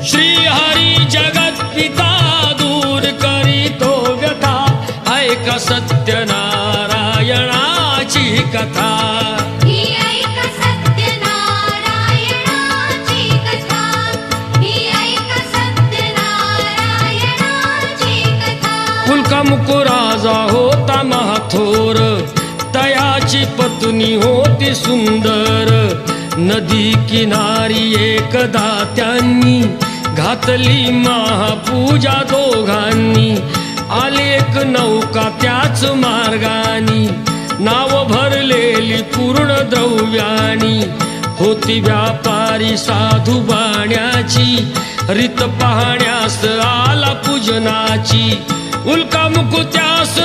श्रीहरी जगत पिता दूर करीतो व्यथा ऐक सत्यनारायणाची कथा ही ऐक सत्यनारायणाची कथा ही ऐक सत्यनारायणाची कथा कुलकामुक राजा होता महाथोर तयाची पत्नी होती सुंदर नदी किनारी एकदा त्यांनी घातली महापूजा दोघांनी आली एक नौका त्याच मार्गानी नाव भरलेली पूर्ण द्रव्यानी होती व्यापारी साधू बाण्याची रीत पाहण्यास आला पूजनाची उल्कामुक त्यास